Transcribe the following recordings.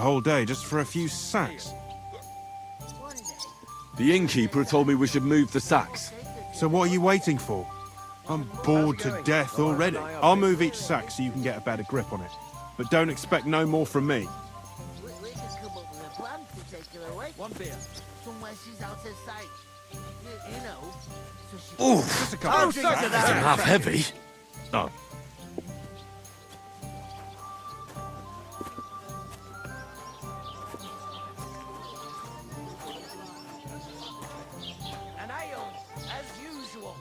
whole day just for a few sacks. The innkeeper told me we should move the sacks. So what are you waiting for? I'm bored to death already. I'll move each sack so you can get a better grip on it. But don't expect no more from me. One beer. Ooh, Just a couple of sacks. that's half heavy. Oh. An ale, as usual.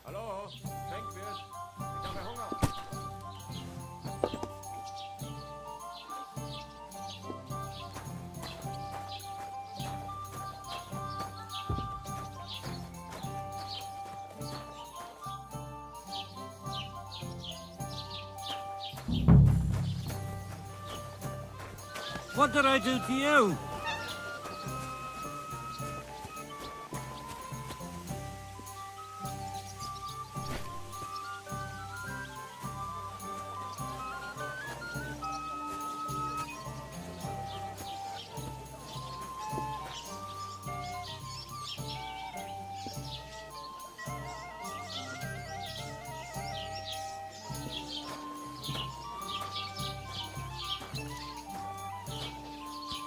Hallo, Denkwirt. Ich habe Hunger. What did I do to you?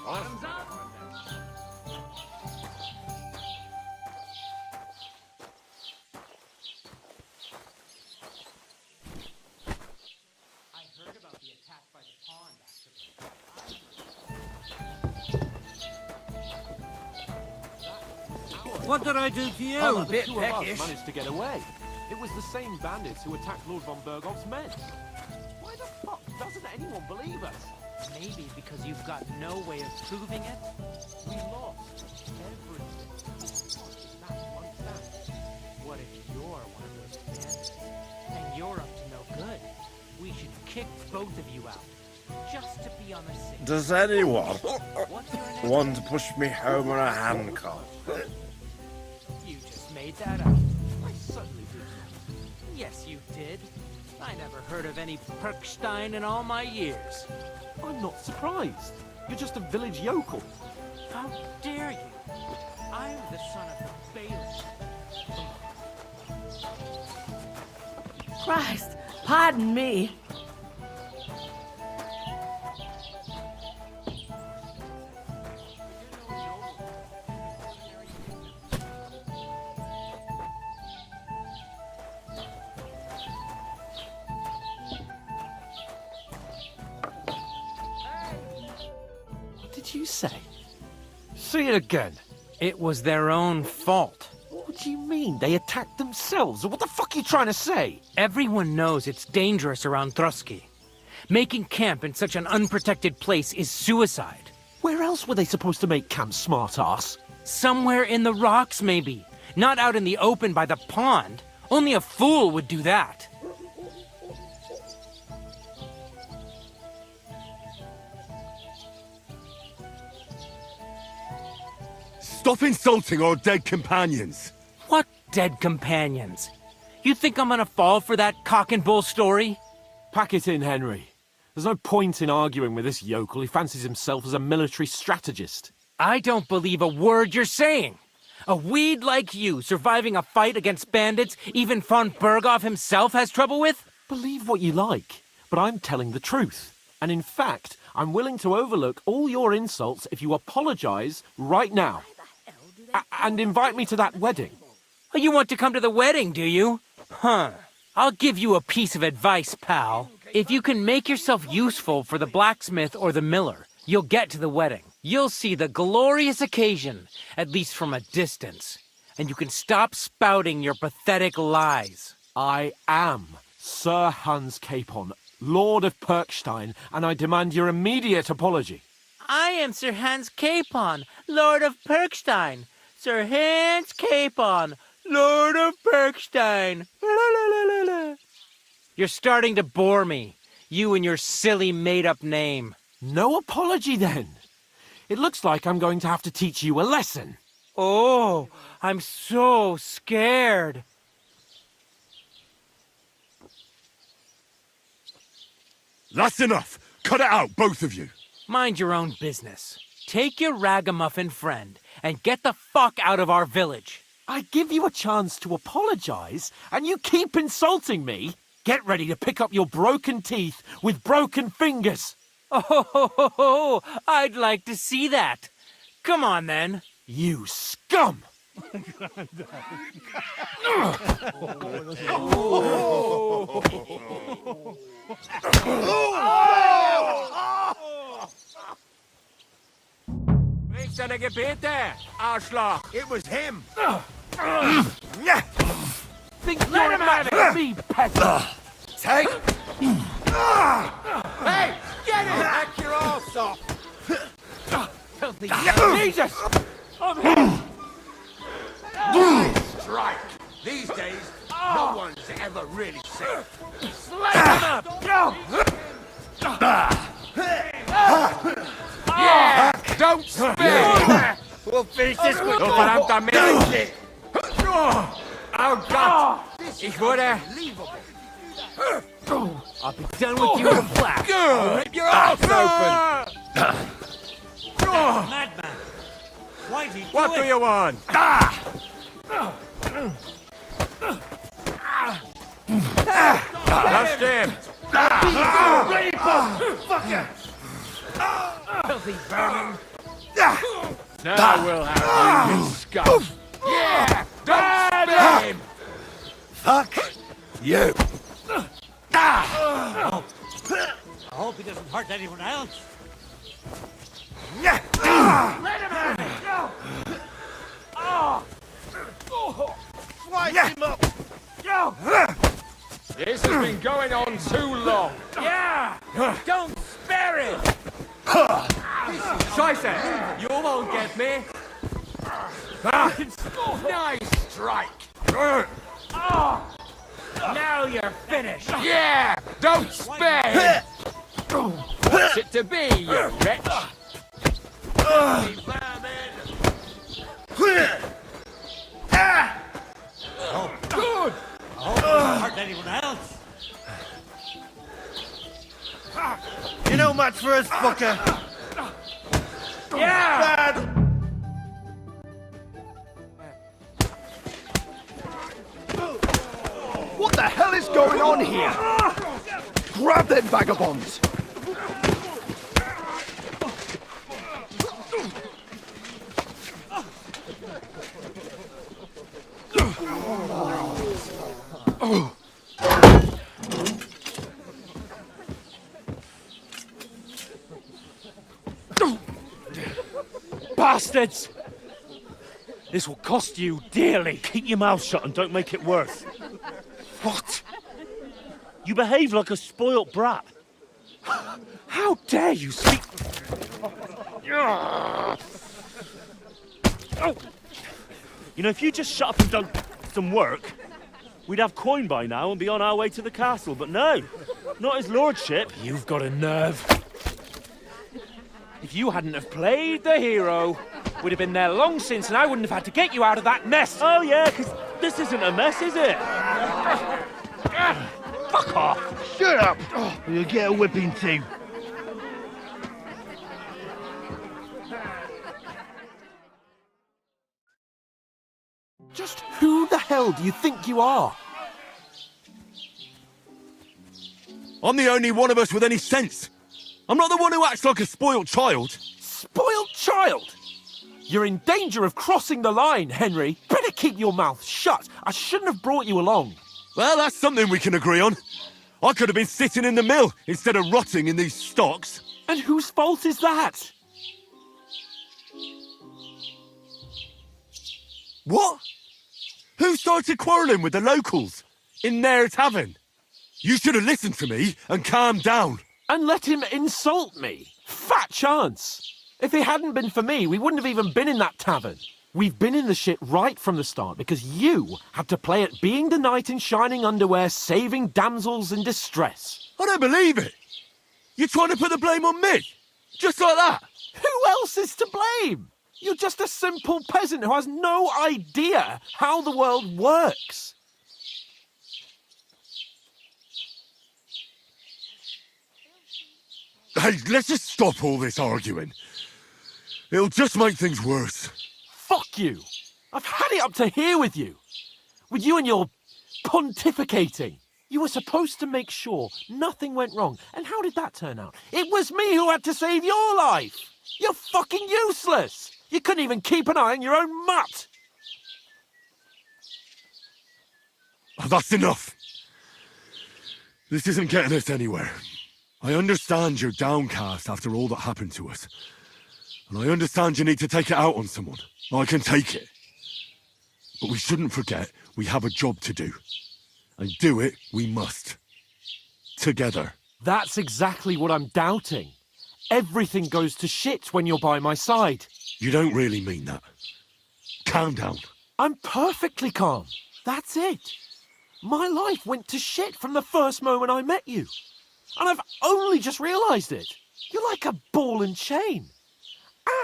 Bottoms up. I heard about the attack by the pond after. What did I do to you? I'm a bit Two of us peckish. managed to get away. It was the same bandits who attacked Lord von Bergov's men. Why the fuck doesn't anyone believe us? Maybe because you've got no way of proving it. We lost everything. Not one cent. What if you're one of those bandits? And you're up to no good. We should kick both of you out. Just to be on the safe. Does anyone What's your name? want to push me home on a handcart? You just made that up. I certainly did. Yes, you did. I never heard of any Perkstein in all my years. I'm not surprised. You're just a village yokel. How dare you? I'm the son of the bailiff. Christ, pardon me. What did you say? Say it again. It was their own fault. What do you mean? They attacked themselves? What the fuck are you trying to say? Everyone knows it's dangerous around Trotsky. Making camp in such an unprotected place is suicide. Where else were they supposed to make camp, smart-ass? Somewhere in the rocks, maybe. Not out in the open by the pond. Only a fool would do that. Stop insulting our dead companions. What dead companions? You think I'm gonna fall for that cock and bull story? Pack it in, Henry. There's no point in arguing with this yokel. He fancies himself as a military strategist. I don't believe a word you're saying. A weed like you surviving a fight against bandits even von Berghoff himself has trouble with? Believe what you like, but I'm telling the truth. And in fact, I'm willing to overlook all your insults if you apologize right now. And invite me to that wedding. Oh, you want to come to the wedding, do you? Huh. I'll give you a piece of advice, pal. If you can make yourself useful for the blacksmith or the miller, you'll get to the wedding. You'll see the glorious occasion, at least from a distance. And you can stop spouting your pathetic lies. I am Sir Hans Capon, Lord of Perkstein, and I demand your immediate apology. I am Sir Hans Capon, Lord of Perkstein. Sir Hans Capon, Lord of Perkstein. La, la, la, la, la. You're starting to bore me. You and your silly made-up name. No apology, then. It looks like I'm going to have to teach you a lesson. Oh, I'm so scared. That's enough. Cut it out, both of you. Mind your own business. Take your ragamuffin friend and get the fuck out of our village. I give you a chance to apologize, and you keep insulting me? Get ready to pick up your broken teeth with broken fingers. Oh, I'd like to see that. Come on, then. You scum! It was him. Think you're mad at me, peasant? Take. Hey, get it! Hack your arse off. Jesus! I'm here! Strike. These days, no one's ever really safe. Slay him up! Yeah! Don't spare! We'll finish this quick. Oh, God! Ich wurde... I'll be done with you in a flash. Rip your arse open! Madman! Why did he do What it? do you want? That's him! Filthy vermin. Now we'll have you, you scum! Yeah! Don't spare him! Fuck you. I hope he doesn't hurt anyone else. Slice him up! This has been going on too long. Yeah! Don't spare it! Scheiße! You won't get me! Nice strike! Now you're finished. Yeah! Don't spare him! What's it to be, you wretch? Good! I hope he doesn't hurt anyone else. You know much for us, fucker! Yeah! Bad! What the hell is going on here? Grab them vagabonds! Bastards! This will cost you dearly. Keep your mouth shut and don't make it worse. What? You behave like a spoilt brat. How dare you speak... Oh. You know, if you just shut up and done some work, we'd have coin by now and be on our way to the castle, but no, not his lordship. You've got a nerve. If you hadn't have played the hero, we'd have been there long since and I wouldn't have had to get you out of that mess. Oh yeah, because this isn't a mess, is it? Fuck off! Shut up! Or you'll get a whipping too. Just who the hell do you think you are? I'm the only one of us with any sense. I'm not the one who acts like a spoiled child. Spoiled child? You're in danger of crossing the line, Henry. Better keep your mouth shut. I shouldn't have brought you along. Well, that's something we can agree on. I could have been sitting in the mill instead of rotting in these stocks. And whose fault is that? What? Who started quarrelling with the locals in their tavern? You should have listened to me and calmed down. And let him insult me. Fat chance. If it hadn't been for me, we wouldn't have even been in that tavern. We've been in the shit right from the start because you had to play at being the knight in shining underwear, saving damsels in distress. I don't believe it. You're trying to put the blame on me? Just like that? Who else is to blame? You're just a simple peasant who has no idea how the world works. Hey, let's just stop all this arguing. It'll just make things worse. Fuck you. I've had it up to here with you. With you and your pontificating. You were supposed to make sure nothing went wrong. And how did that turn out? It was me who had to save your life. You're fucking useless. You couldn't even keep an eye on your own mutt. Oh, that's enough. This isn't getting us anywhere. I understand you're downcast after all that happened to us. And I understand you need to take it out on someone. I can take it. But we shouldn't forget we have a job to do. And do it we must. Together. That's exactly what I'm doubting. Everything goes to shit when you're by my side. You don't really mean that. Calm down. I'm perfectly calm. That's it. My life went to shit from the first moment I met you. And I've only just realised it. You're like a ball and chain.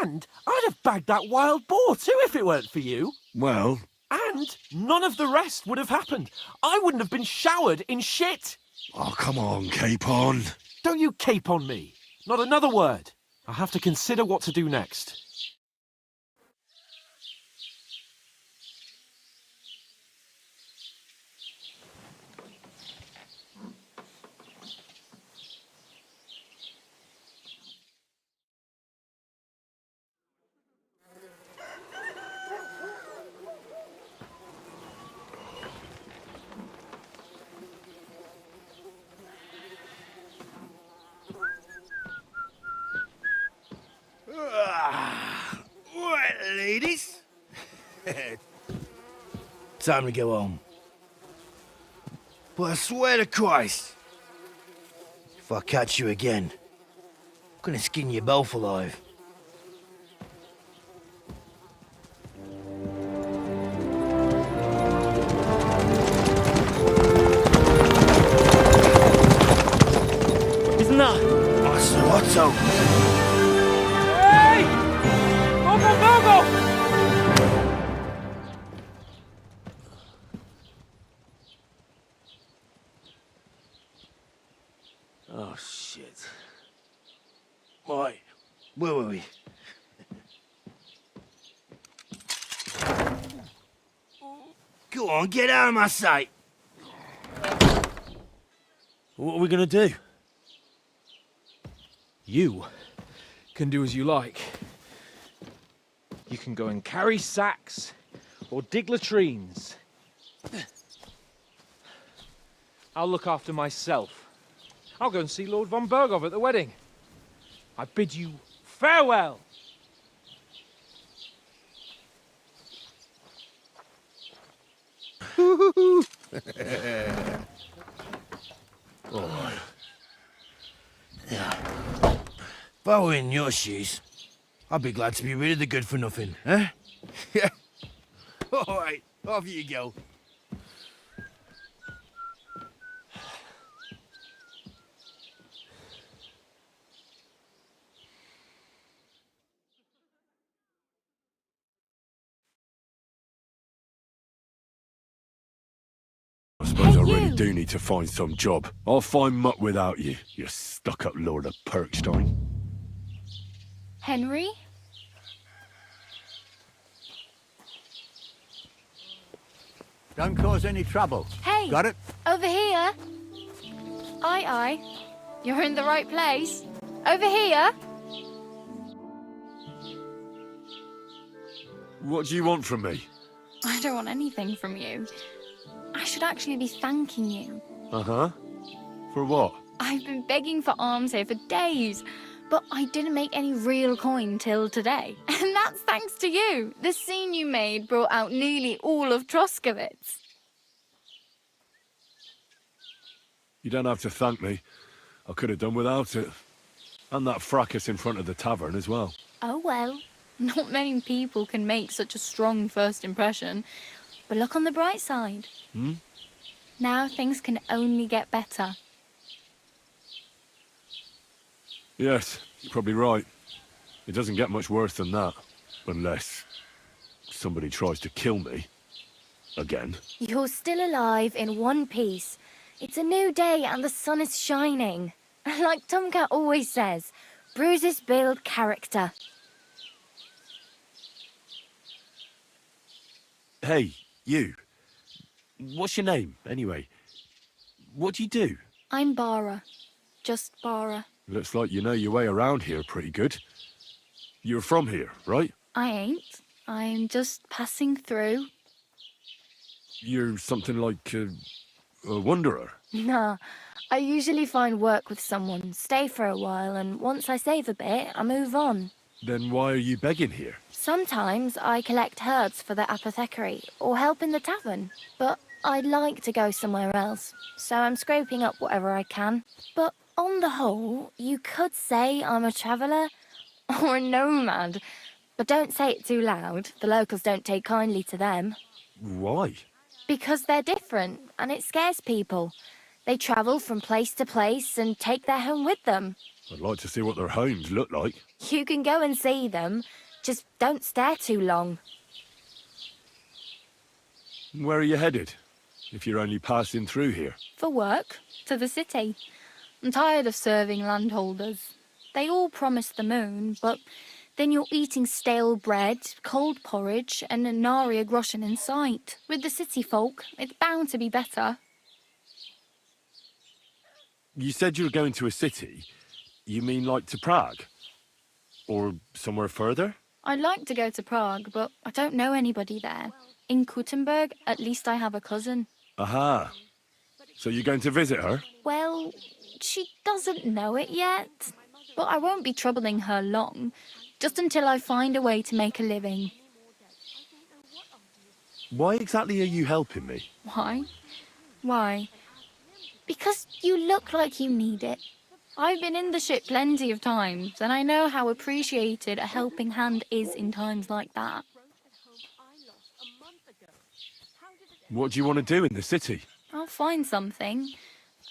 And I'd have bagged that wild boar too if it weren't for you. Well... And none of the rest would have happened. I wouldn't have been showered in shit. Oh, come on, Capon. Don't you cape on me. Not another word. I'll have to consider what to do next. Right, ladies. Time to go home. But I swear to Christ, if I catch you again, I'm gonna skin you both alive. Isn't that? Master Otto. Hey! Go! Oh, shit. Right, where were we? Go on, get out of my sight. What are we gonna do? You can do as you like. You can go and carry sacks or dig latrines. I'll look after myself. I'll go and see Lord von Bergov at the wedding. I bid you farewell. If I were in your shoes, I'd be glad to be rid of the good for nothing, eh? Yeah. All right, off you go. I suppose I really do need to find some job. I'll find mutt without you, you stuck-up Lord of Perkstein. Henry? Don't cause any trouble. Hey! Got it? Over here! Aye. You're in the right place. Over here! What do you want from me? I don't want anything from you. I should actually be thanking you. Uh-huh. For what? I've been begging for alms here for days, but I didn't make any real coin till today. And that's thanks to you. The scene you made brought out nearly all of Troskowitz. You don't have to thank me. I could have done without it. And that fracas in front of the tavern as well. Oh well, not many people can make such a strong first impression. But look on the bright side. Now things can only get better. Yes, you're probably right. It doesn't get much worse than that. Unless somebody tries to kill me. Again. You're still alive in one piece. It's a new day and the sun is shining. Like Tomcat always says, bruises build character. Hey, you. What's your name, anyway? What do you do? I'm Bara. Just Bara. Looks like you know your way around here pretty good. You're from here, right? I ain't. I'm just passing through. You're something like a wanderer. Nah, I usually find work with someone, stay for a while, and once I save a bit, I move on. Then why are you begging here? Sometimes I collect herbs for the apothecary, or help in the tavern. But I'd like to go somewhere else, so I'm scraping up whatever I can. But on the whole, you could say I'm a traveller, or a nomad. But don't say it too loud, the locals don't take kindly to them. Why? Because they're different, and it scares people. They travel from place to place and take their home with them. I'd like to see what their homes look like. You can go and see them, just don't stare too long. Where are you headed? If you're only passing through here. For work, to the city. I'm tired of serving landholders. They all promise the moon, but then you're eating stale bread, cold porridge, and nary a groschen in sight. With the city folk, it's bound to be better. You said you were going to a city. You mean like to Prague? Or somewhere further? I'd like to go to Prague, but I don't know anybody there. In Kuttenberg, at least I have a cousin. Aha. So you're going to visit her? Well, she doesn't know it yet. But I won't be troubling her long, just until I find a way to make a living. Why exactly are you helping me? Why? Why? Because you look like you need it. I've been in the ship plenty of times, and I know how appreciated a helping hand is in times like that. What do you want to do in the city? I'll find something.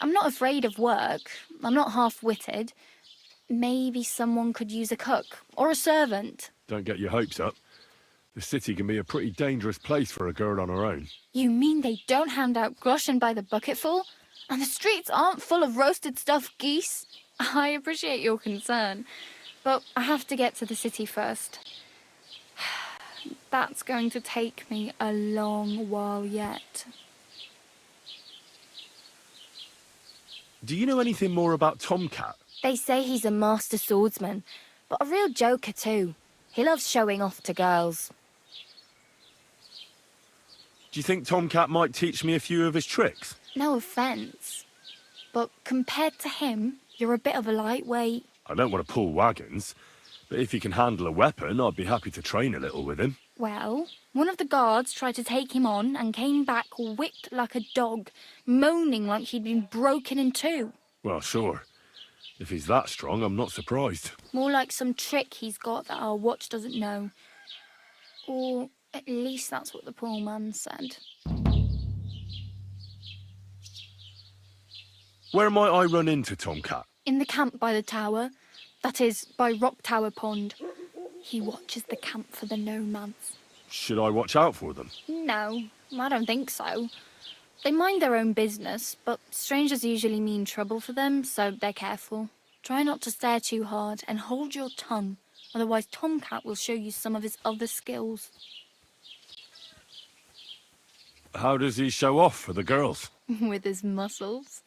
I'm not afraid of work. I'm not half-witted. Maybe someone could use a cook or a servant. Don't get your hopes up. The city can be a pretty dangerous place for a girl on her own. You mean they don't hand out groschen by the bucketful? And the streets aren't full of roasted stuffed geese? I appreciate your concern, but I have to get to the city first. That's going to take me a long while yet. Do you know anything more about Tomcat? They say he's a master swordsman, but a real joker too. He loves showing off to girls. Do you think Tomcat might teach me a few of his tricks? No offence, but compared to him, you're a bit of a lightweight. I don't want to pull wagons, but if he can handle a weapon, I'd be happy to train a little with him. Well, one of the guards tried to take him on and came back whipped like a dog, moaning like he'd been broken in two. Well, sure. If he's that strong, I'm not surprised. More like some trick he's got that our watch doesn't know. Or at least that's what the poor man said. Where might I run into Tomcat? In the camp by the tower. That is, by Rock Tower Pond. He watches the camp for the nomads. Should I watch out for them? No, I don't think so. They mind their own business, but strangers usually mean trouble for them, so they're careful. Try not to stare too hard and hold your tongue, otherwise Tomcat will show you some of his other skills. How does he show off for the girls? With his muscles.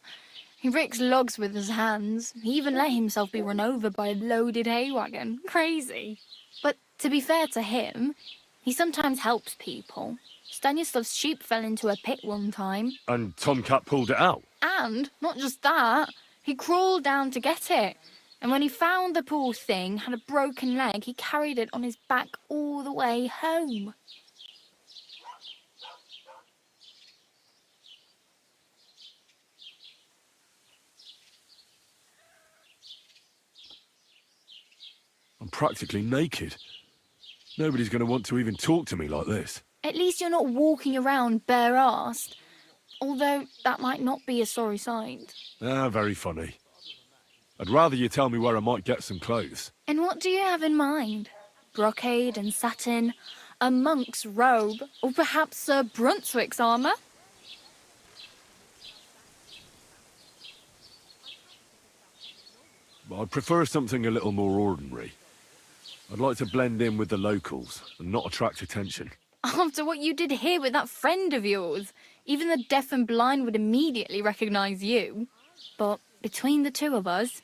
He ricks logs with his hands. He even let himself be run over by a loaded hay wagon. Crazy. But to be fair to him, he sometimes helps people. Stanislav's sheep fell into a pit one time. And Tomcat pulled it out? And, not just that, he crawled down to get it. And when he found the poor thing had a broken leg, he carried it on his back all the way home. I'm practically naked. Nobody's going to want to even talk to me like this. At least you're not walking around bare-arsed. Although that might not be a sorry sight. Ah, very funny. I'd rather you tell me where I might get some clothes. And what do you have in mind? Brocade and satin, a monk's robe, or perhaps Sir Brunswick's armour? I'd prefer something a little more ordinary. I'd like to blend in with the locals and not attract attention. After what you did here with that friend of yours, even the deaf and blind would immediately recognise you. But between the two of us,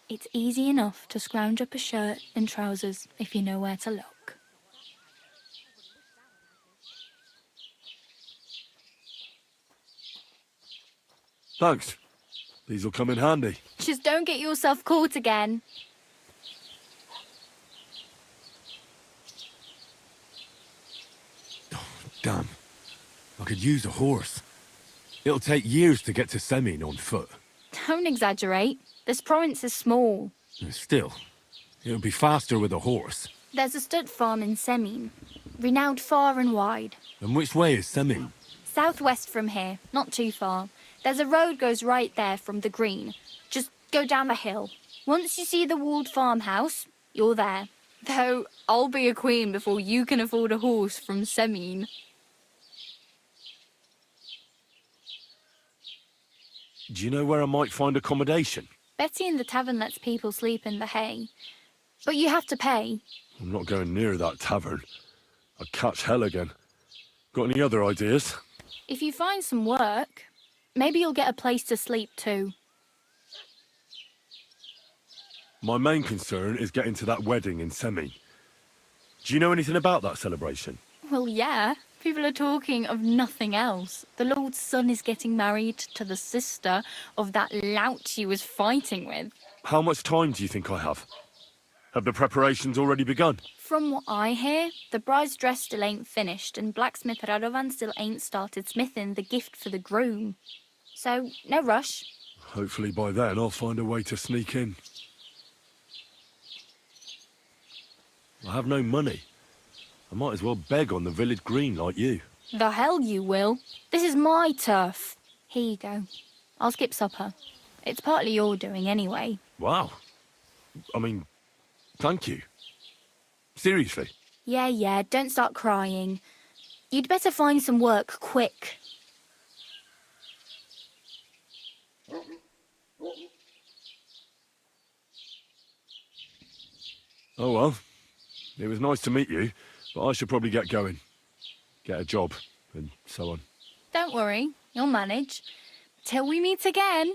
it's easy enough to scrounge up a shirt and trousers if you know where to look. Thanks. These will come in handy. Just don't get yourself caught again. Damn. I could use a horse. It'll take years to get to Semin on foot. Don't exaggerate. This province is small. Still, it'll be faster with a horse. There's a stud farm in Semin, renowned far and wide. And which way is Semin? Southwest from here, not too far. There's a road goes right there from the green. Just go down the hill. Once you see the walled farmhouse, you're there. Though I'll be a queen before you can afford a horse from Semin. Do you know where I might find accommodation? Betty in the tavern lets people sleep in the hay. But you have to pay. I'm not going near that tavern. I'd catch hell again. Got any other ideas? If you find some work, maybe you'll get a place to sleep too. My main concern is getting to that wedding in Semin. Do you know anything about that celebration? Well, yeah. People are talking of nothing else. The Lord's son is getting married to the sister of that lout he was fighting with. How much time do you think I have? Have the preparations already begun? From what I hear, the bride's dress still ain't finished, and blacksmith Radovan still ain't started smithing the gift for the groom. So, no rush. Hopefully by then I'll find a way to sneak in. I have no money. I might as well beg on the village green like you. The hell you will. This is my turf. Here you go. I'll skip supper. It's partly your doing anyway. Wow. I mean, thank you. Seriously. Yeah, don't start crying. You'd better find some work quick. Oh well. It was nice to meet you, but I should probably get going. Get a job, and so on. Don't worry, you'll manage. Till we meet again.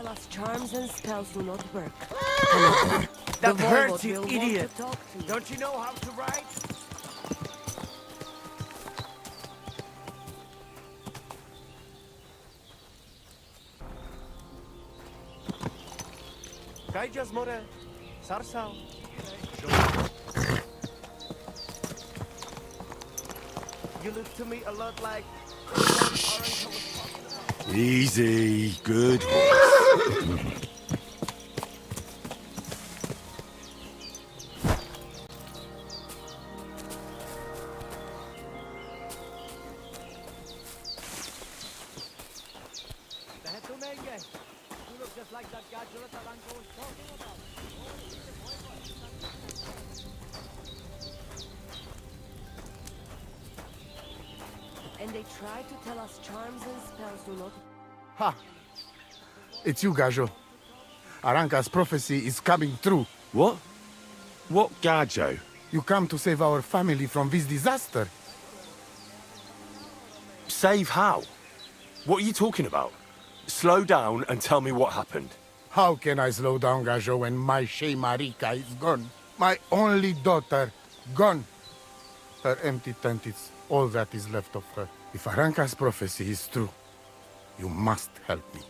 us charms and spells do not work. That The hurts, Voivod you will want idiot! to talk to you. Don't you know how to write? Kajjas more, sarsao. You look to me a lot like... Easy, good. You look just like that gadget that Aranka was talking about. And they try to tell us charms and spells do not... Ha! It's you, Gajo. Aranka's prophecy is coming true. What? What Gajo? You come to save our family from this disaster. Save how? What are you talking about? Slow down and tell me what happened. How can I slow down, Gajo, when my Shea Marika is gone? My only daughter, gone. Her empty tent is all that is left of her. If Aranka's prophecy is true, you must help me.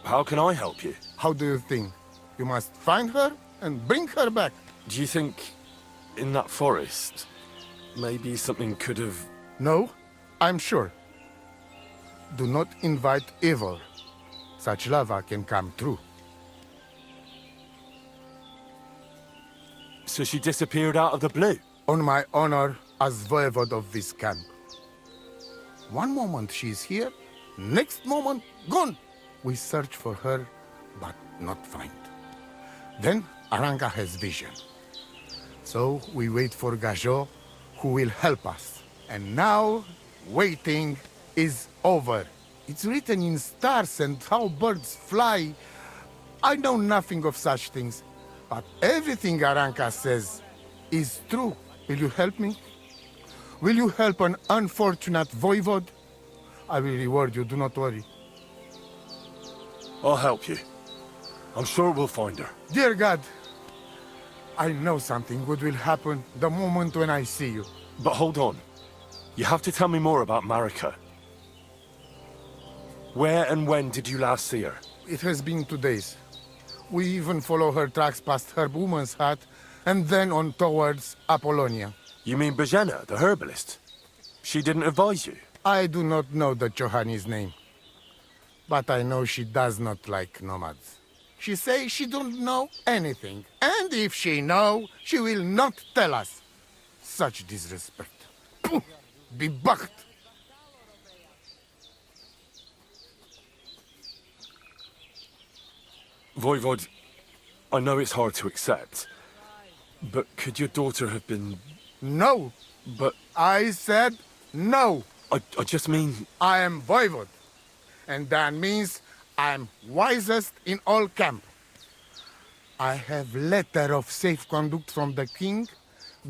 How can I help you? How do you think? You must find her and bring her back. Do you think in that forest, maybe something could have... No, I'm sure. Do not invite evil. Such lava can come true. So she disappeared out of the blue? On my honor as voivod of this camp. One moment she is here, next moment gone. We search for her, but not find. Then Aranka has vision. So we wait for Gajo, who will help us. And now, waiting is over. It's written in stars and how birds fly. I know nothing of such things, but everything Aranka says is true. Will you help me? Will you help an unfortunate voivod? I will reward you, do not worry. I'll help you. I'm sure we'll find her. Dear God, I know something good will happen the moment when I see you. But hold on. You have to tell me more about Marika. Where and when did you last see her? It has been 2 days. We even follow her tracks past her woman's hut and then on towards Apollonia. You mean Bajena, the herbalist? She didn't advise you? I do not know the Johani's name, but I know she does not like nomads. She says she don't know anything, and if she know, she will not tell us. Such disrespect. Pooh! Be bucked! Voivod, I know it's hard to accept, but could your daughter have been... No! But... I said no! I just mean... I am voivod, and that means I'm wisest in all camp. I have letter of safe conduct from the king,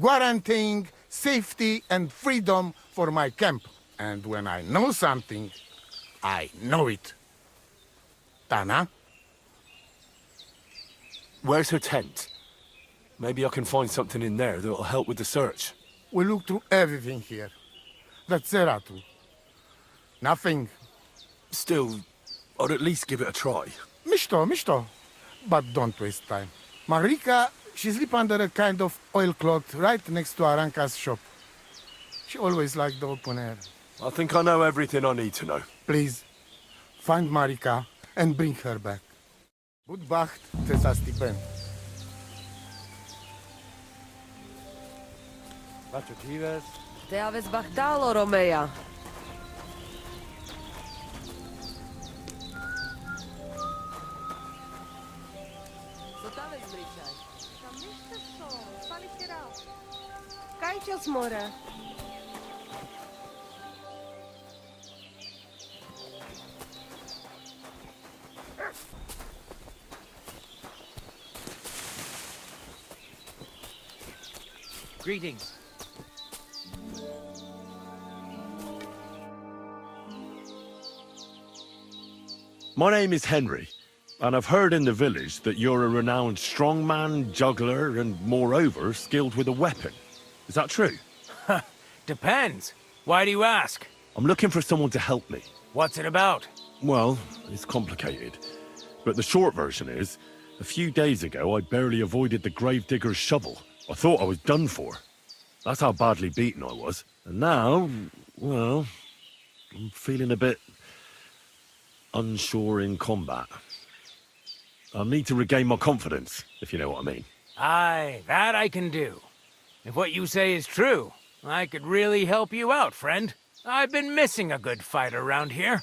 guaranteeing safety and freedom for my camp. And when I know something, I know it. Tana? Where's her tent? Maybe I can find something in there that'll help with the search. We look through everything here. That's Zeratu. Nothing. Still, I'd at least give it a try. Mishto. But don't waste time. Marika, she sleep under a kind of oilcloth right next to Aranka's shop. She always liked the open air. I think I know everything I need to know. Please, find Marika and bring her back. Budbacht te sa stipend. Te aveți bahtalo, Romeia. Co tam jest zbliżaj? Tam jeszcze są. Stali się raz. Kajcie more. Greetings. My name is Henry, and I've heard in the village that you're a renowned strongman, juggler, and moreover, skilled with a weapon. Is that true? Depends. Why do you ask? I'm looking for someone to help me. What's it about? Well, it's complicated. But the short version is, a few days ago I barely avoided the gravedigger's shovel. I thought I was done for. That's how badly beaten I was. And now, well, I'm feeling a bit unsure in combat. I'll need to regain my confidence, if you know what I mean. Aye, that I can do. If what you say is true, I could really help you out, friend. I've been missing a good fighter around here.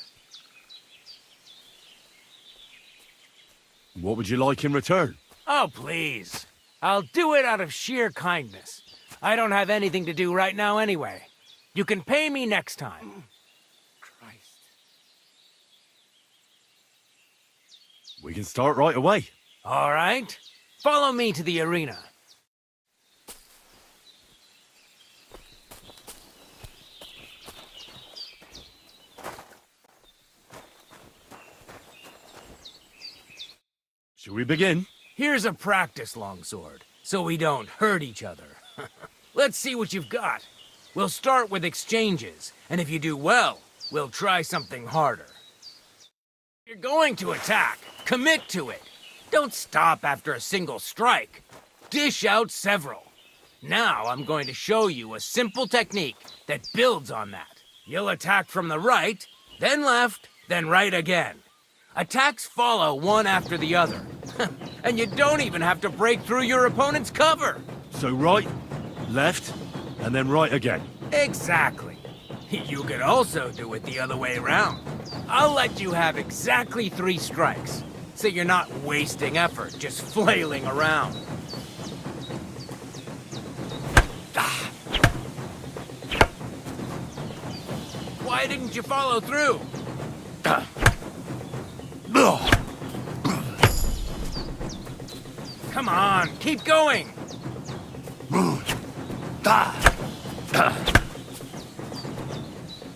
What would you like in return? Oh, please. I'll do it out of sheer kindness. I don't have anything to do right now anyway. You can pay me next time. We can start right away. All right. Follow me to the arena. Shall we begin? Here's a practice longsword, so we don't hurt each other. Let's see what you've got. We'll start with exchanges, and if you do well, we'll try something harder. If you're going to attack, commit to it. Don't stop after a single strike. Dish out several. Now I'm going to show you a simple technique that builds on that. You'll attack from the right, then left, then right again. Attacks follow one after the other. And you don't even have to break through your opponent's cover. So right, left, and then right again. Exactly. You could also do it the other way around. I'll let you have exactly 3 strikes, so you're not wasting effort just flailing around. Why didn't you follow through? Come on, keep going!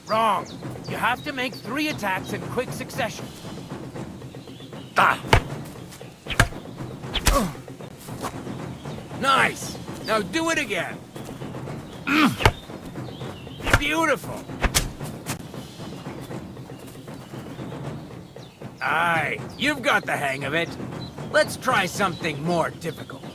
Wrong. You have to make 3 attacks in quick succession. Nice! Now do it again! Beautiful! Aye, you've got the hang of it. Let's try something more difficult.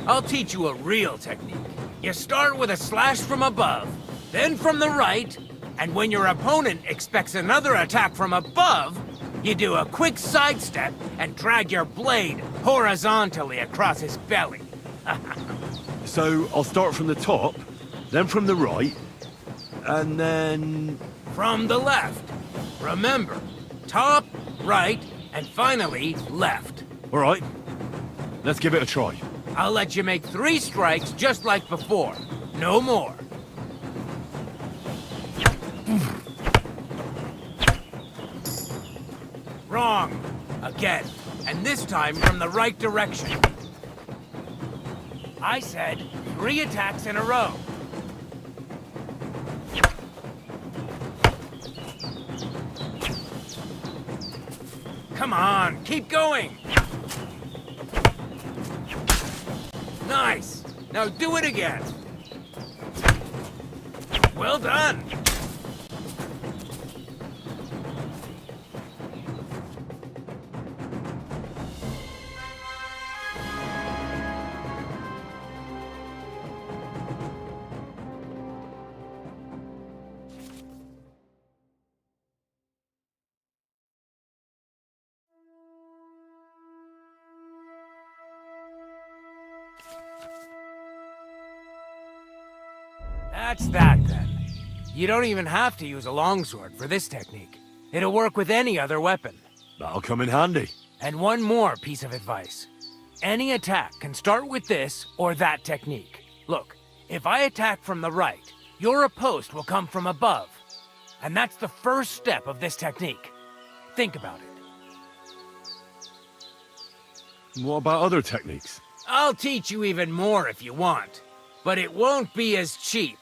I'll teach you a real technique. You start with a slash from above, then from the right, and when your opponent expects another attack from above, you do a quick sidestep and drag your blade horizontally across his belly. So I'll start from the top, then from the right, and then... From the left. Remember, top, right, and finally left. All right, let's give it a try. I'll let you make 3 strikes just like before. No more. Wrong. Again. And this time from the right direction. I said 3 attacks in a row. Come on, keep going. Nice. Now do it again. Well done. That's that, then. You don't even have to use a longsword for this technique. It'll work with any other weapon. That'll come in handy. And one more piece of advice. Any attack can start with this or that technique. Look, if I attack from the right, your oppost will come from above. And that's the first step of this technique. Think about it. What about other techniques? I'll teach you even more if you want. But it won't be as cheap.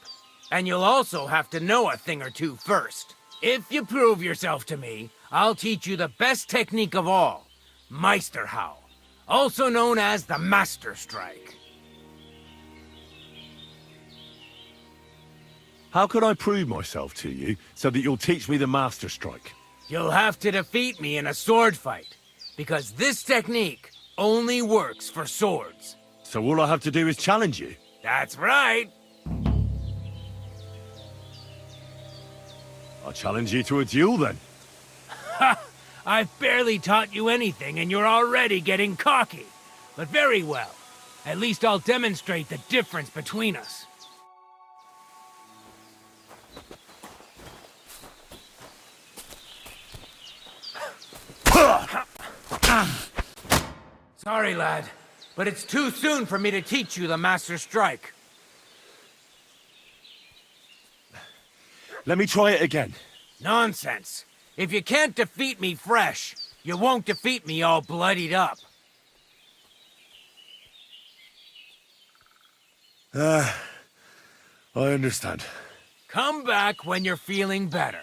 And you'll also have to know a thing or two first. If you prove yourself to me, I'll teach you the best technique of all, Meisterhau, also known as the Master Strike. How can I prove myself to you so that you'll teach me the Master Strike? You'll have to defeat me in a sword fight, because this technique only works for swords. So all I have to do is challenge you? That's right. I'll challenge you to a duel then. Ha! I've barely taught you anything and you're already getting cocky. But very well. At least I'll demonstrate the difference between us. Sorry, lad, but it's too soon for me to teach you the Master Strike. Let me try it again. Nonsense. If you can't defeat me fresh, you won't defeat me all bloodied up. I understand. Come back when you're feeling better.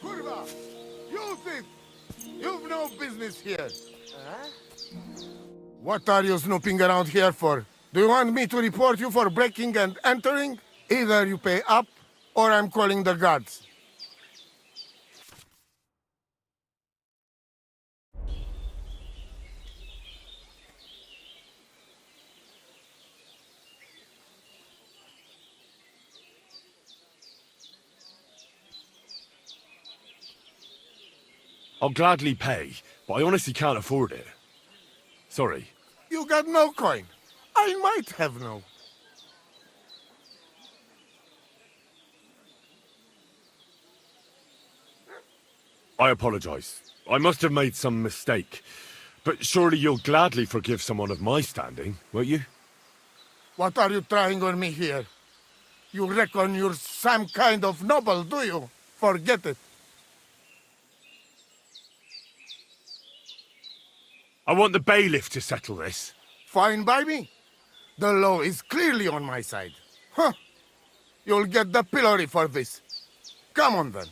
Kurva! You thief! You've no business here. What are you snooping around here for? Do you want me to report you for breaking and entering? Either you pay up, or I'm calling the guards. I'll gladly pay, but I honestly can't afford it. Sorry. You got no coin. I might have no. I apologize. I must have made some mistake. But surely you'll gladly forgive someone of my standing, won't you? What are you trying on me here? You reckon you're some kind of noble, do you? Forget it. I want the bailiff to settle this. Fine by me. The law is clearly on my side. Huh. You'll get the pillory for this. Come on then.